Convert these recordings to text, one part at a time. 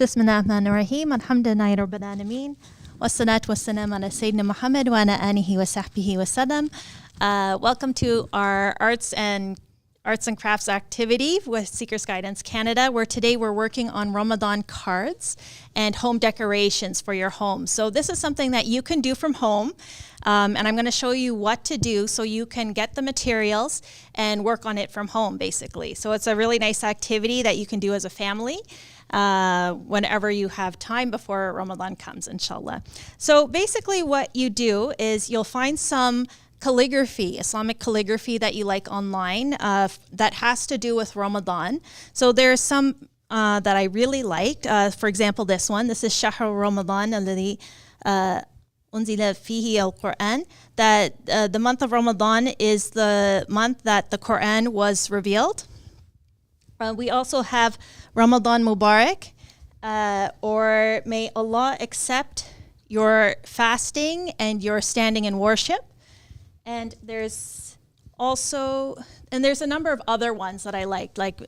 بسم الله الرحمن الرحيم الحمد لله رب العالمين والصلاة والسلام على سيدنا محمد وعلى آله وصحبه وسلم. Welcome to our arts and crafts activity with Seekers Guidance Canada, where today we're working on Ramadan cards and home decorations for your home. So this is something that you can do from home, and I'm going to show you what to do so you can get the materials and work on it from home, basically. So it's a really nice activity that you can do as a family whenever you have time before Ramadan comes, inshallah. So basically what you do is you'll find some calligraphy, Islamic calligraphy that you like online that has to do with Ramadan. So there's some that I really liked. For example, this one. This is Shahr Ramadan الذي أنزل فيه القرآن. That the month of Ramadan is the month that the Quran was revealed. We also have Ramadan Mubarak, or may Allah accept your fasting and your standing in worship. And there's a number of other ones that I liked, like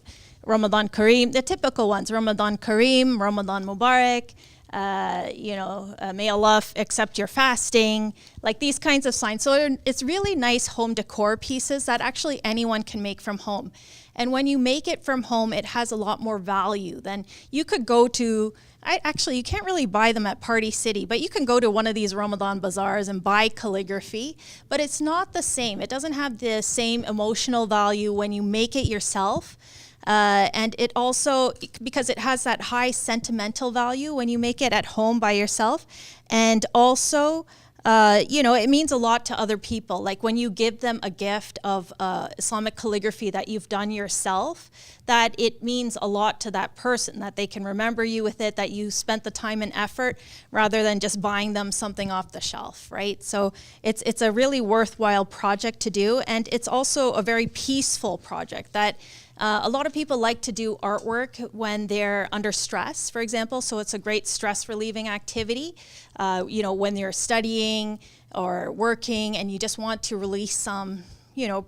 Ramadan Kareem, the typical ones, Ramadan Kareem, Ramadan Mubarak, may Allah accept your fasting, like these kinds of signs. So it's really nice home decor pieces that actually anyone can make from home. And when you make it from home, it has a lot more value than you could go to. You can't really buy them at Party City, but you can go to one of these Ramadan bazaars and buy calligraphy, but it's not the same. It doesn't have the same emotional value when you make it yourself. And it also, because it has that high sentimental value when you make it at home by yourself. And also, it means a lot to other people. Like when you give them a gift of Islamic calligraphy that you've done yourself, that it means a lot to that person, that they can remember you with it, that you spent the time and effort rather than just buying them something off the shelf, right? So it's a really worthwhile project to do, and it's also a very peaceful project that a lot of people like to do artwork when they're under stress, for example, so it's a great stress relieving activity. When you're studying or working and you just want to release some,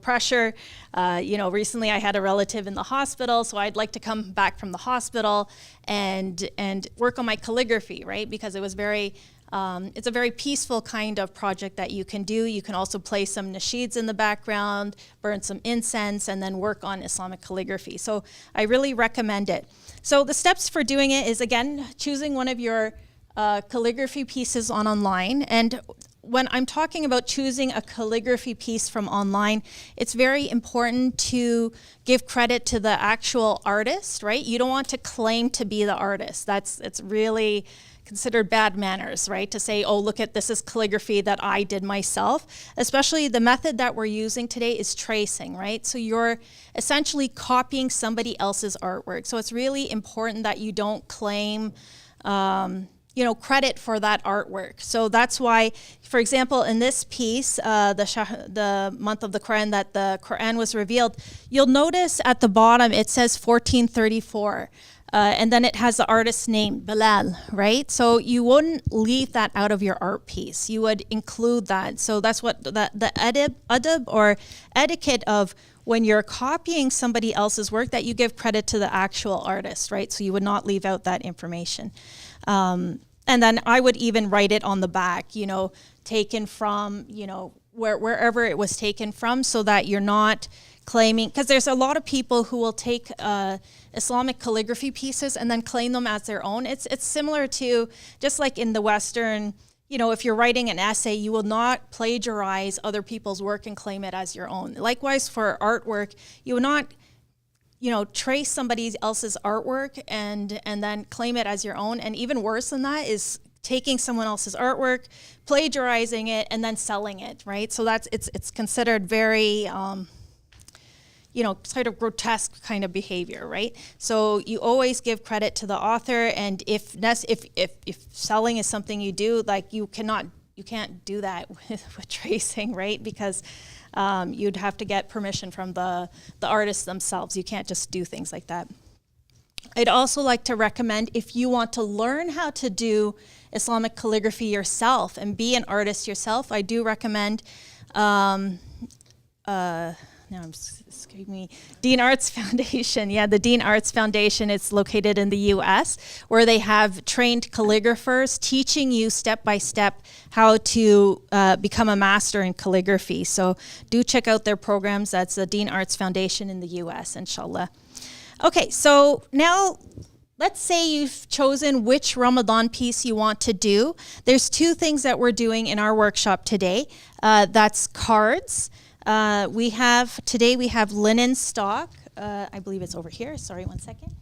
pressure. Recently I had a relative in the hospital, so I'd like to come back from the hospital and work on my calligraphy, right? Because it was it's a very peaceful kind of project that you can do. You can also play some nasheeds in the background, burn some incense, and then work on Islamic calligraphy. So I really recommend it. So the steps for doing it is, again, choosing one of your calligraphy pieces online. And when I'm talking about choosing a calligraphy piece from online, it's very important to give credit to the actual artist, right? You don't want to claim to be the artist. It's really considered bad manners, right? To say, oh, look at this is calligraphy that I did myself. Especially the method that we're using today is tracing, right? So you're essentially copying somebody else's artwork. So it's really important that you don't claim credit for that artwork. So that's why, for example, in this piece, the month of the Quran, that the Quran was revealed, you'll notice at the bottom it says 1434. And then it has the artist's name, Bilal, right? So you wouldn't leave that out of your art piece. You would include that. So that's what the adab or etiquette of when you're copying somebody else's work, that you give credit to the actual artist, right? So you would not leave out that information. And then I would even write it on the back, taken from, wherever it was taken from, so that you're not claiming, because there's a lot of people who will take Islamic calligraphy pieces and then claim them as their own. It's similar to, just like in the Western, if you're writing an essay, you will not plagiarize other people's work and claim it as your own. Likewise, for artwork, you will not trace somebody else's artwork and then claim it as your own. And even worse than that is taking someone else's artwork, plagiarizing it, and then selling it, right? So it's considered very sort of grotesque kind of behavior, right? So you always give credit to the author, and if selling is something you do, like you can't do that with tracing, right? Because you'd have to get permission from the artists themselves. You can't just do things like that. I'd also like to recommend, if you want to learn how to do Islamic calligraphy yourself and be an artist yourself, I do recommend now I'm screaming me. Dean Arts Foundation. Yeah, the Dean Arts Foundation. It's located in the U.S., where they have trained calligraphers teaching you step by step how to become a master in calligraphy. So do check out their programs. That's the Dean Arts Foundation in the U.S., inshallah. Okay, so now let's say you've chosen which Ramadan piece you want to do. There's two things that we're doing in our workshop today. That's cards. We have linen stock. I believe it's over here. Sorry, one second.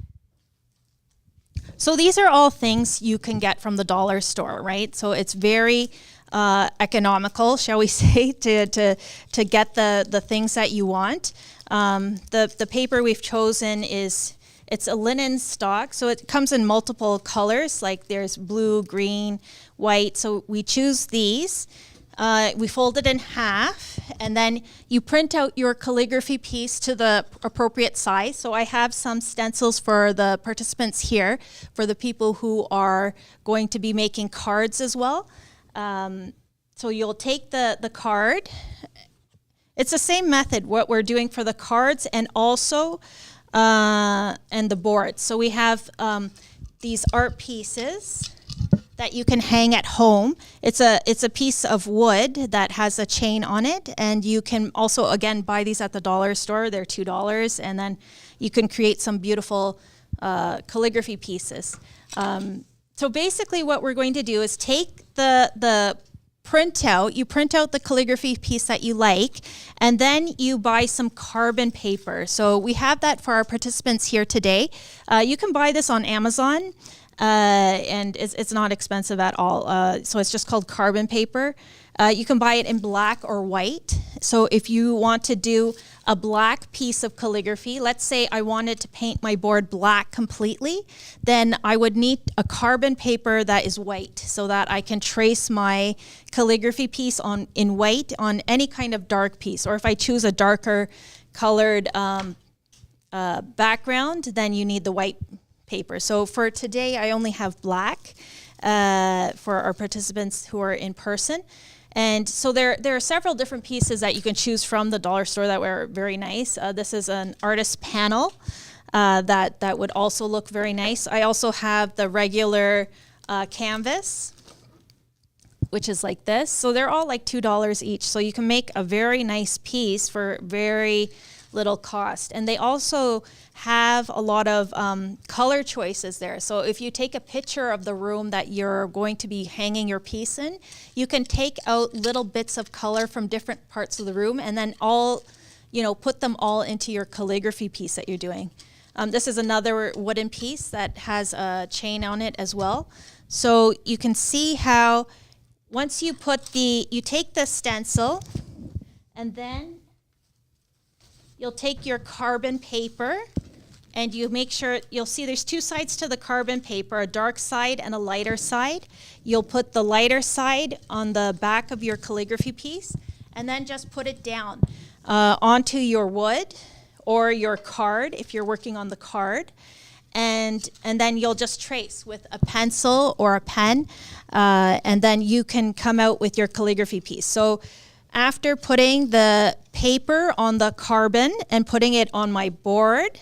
So these are all things you can get from the dollar store, right? So it's very economical, shall we say, to get the things that you want. The paper we've chosen it's a linen stock, so it comes in multiple colors, like there's blue, green, white. So we choose these. We fold it in half, and then you print out your calligraphy piece to the appropriate size. So I have some stencils for the participants here, for the people who are going to be making cards as well. So you'll take the card. It's the same method, what we're doing for the cards and also and the boards. So we have these art pieces that you can hang at home. It's a piece of wood that has a chain on it, and you can also, again, buy these at the dollar store. They're $2, and then you can create some beautiful calligraphy pieces. So basically what we're going to do is take the printout, you print out the calligraphy piece that you like, and then you buy some carbon paper. So we have that for our participants here today. You can buy this on Amazon, and it's not expensive at all. So it's just called carbon paper. You can buy it in black or white. So if you want to do a black piece of calligraphy, let's say I wanted to paint my board black completely, then I would need a carbon paper that is white so that I can trace my calligraphy piece in white on any kind of dark piece. Or if I choose a darker colored background, then you need the white paper. So for today, I only have black for our participants who are in person. And so there are several different pieces that you can choose from the dollar store that were very nice. This is an artist panel that would also look very nice. I also have the regular canvas, which is like this. So they're all like $2 each. So you can make a very nice piece for very little cost. And they also have a lot of color choices there. So if you take a picture of the room that you're going to be hanging your piece in, you can take out little bits of color from different parts of the room and then put them all into your calligraphy piece that you're doing. This is another wooden piece that has a chain on it as well. So you can see how once you take the stencil, and then you'll take your carbon paper, and you make sure, you'll see there's two sides to the carbon paper, a dark side and a lighter side. You'll put the lighter side on the back of your calligraphy piece, and then just put it down onto your wood or your card if you're working on the card. And then you'll just trace with a pencil or a pen, and then you can come out with your calligraphy piece. So after putting the paper on the carbon and putting it on my board,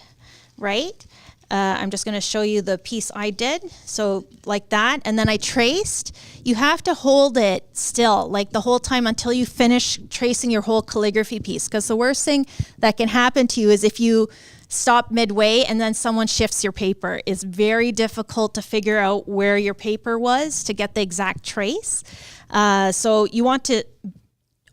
right? I'm just going to show you the piece I did. So like that, and then I traced. You have to hold it still, like the whole time until you finish tracing your whole calligraphy piece. Because the worst thing that can happen to you is if you stop midway and then someone shifts your paper. It's very difficult to figure out where your paper was to get the exact trace. So you want to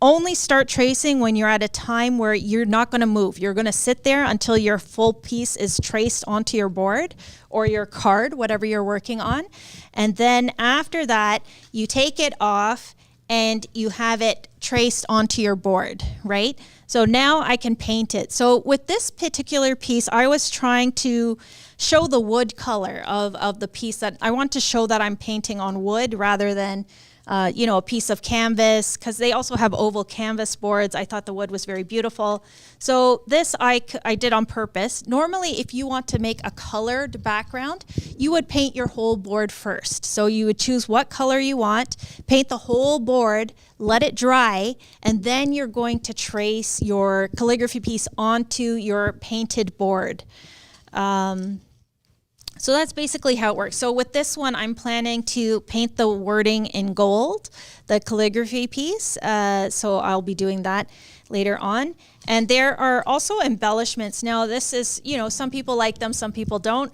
only start tracing when you're at a time where you're not going to move. You're going to sit there until your full piece is traced onto your board or your card, whatever you're working on. And then after that, you take it off and you have it traced onto your board, right? So now I can paint it. So with this particular piece, I was trying to show the wood color of the piece. That I want to show that I'm painting on wood rather than a piece of canvas, because they also have oval canvas boards. I thought the wood was very beautiful. So this I did on purpose. Normally, if you want to make a colored background, you would paint your whole board first. So you would choose what color you want, paint the whole board, let it dry, and then you're going to trace your calligraphy piece onto your painted board. So that's basically how it works. So with this one, I'm planning to paint the wording in gold, the calligraphy piece. So I'll be doing that later on. And there are also embellishments. Now this is, some people like them, some people don't.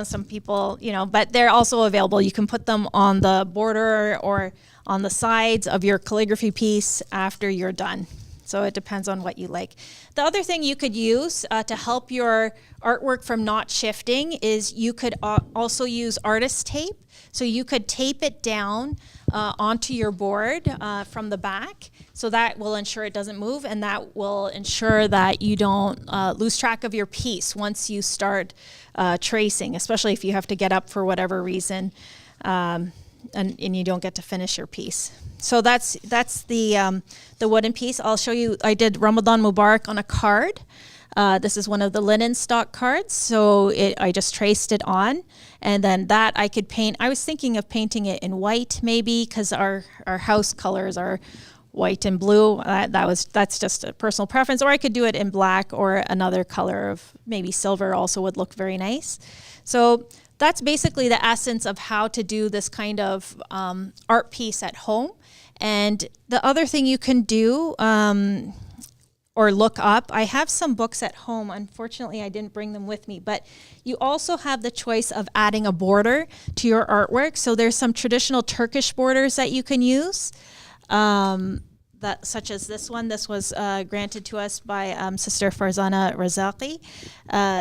Some people, but they're also available. You can put them on the border or on the sides of your calligraphy piece after you're done. So it depends on what you like. The other thing you could use to help your artwork from not shifting is you could also use artist tape. So you could tape it down onto your board from the back. So that will ensure it doesn't move, and that will ensure that you don't lose track of your piece once you start tracing, especially if you have to get up for whatever reason and you don't get to finish your piece. So that's the wooden piece. I'll show you. I did Ramadan Mubarak on a card. This is one of the linen stock cards. So I just traced it on, and then that I could paint. I was thinking of painting it in white maybe, because our house colors are white and blue. That's just a personal preference. Or I could do it in black, or another color of maybe silver also would look very nice. So that's basically the essence of how to do this kind of art piece at home. And the other thing you can do or look up, I have some books at home. Unfortunately, I didn't bring them with me, but you also have the choice of adding a border to your artwork. So there's some traditional Turkish borders that you can use. Such as this one. This was granted to us by Sister Farzana Razaki.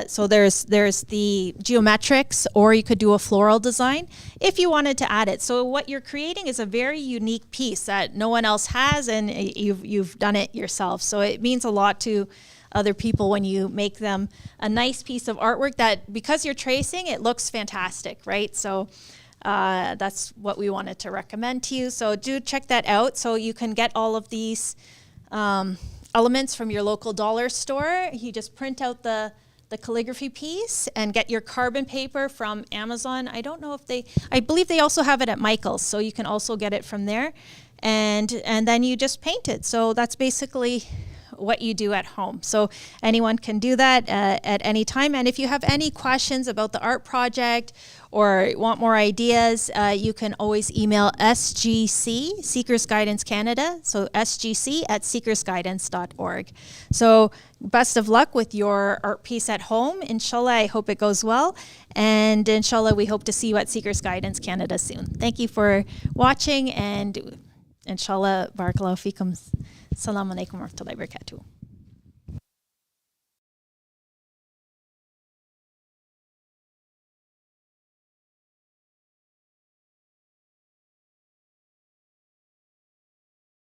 So there's the geometrics, or you could do a floral design if you wanted to add it. So what you're creating is a very unique piece that no one else has, and you've done it yourself. So it means a lot to other people when you make them a nice piece of artwork that, because you're tracing, it looks fantastic, right? So that's what we wanted to recommend to you. So do check that out. So you can get all of these elements from your local dollar store. You just print out the calligraphy piece and get your carbon paper from Amazon. I don't know if I believe they also have it at Michael's, so you can also get it from there. And then you just paint it. So that's basically what you do at home. So anyone can do that at any time. And if you have any questions about the art project or want more ideas, you can always email SGC, Seekers Guidance Canada, so sgc@seekersguidance.org. So best of luck with your art piece at home. Inshallah, I hope it goes well. And inshallah, we hope to see you at Seekers Guidance Canada soon. Thank you for watching, and inshallah, barakallahu feekum. Assalamu alaikum wa rahmatullahi wa barakatuh.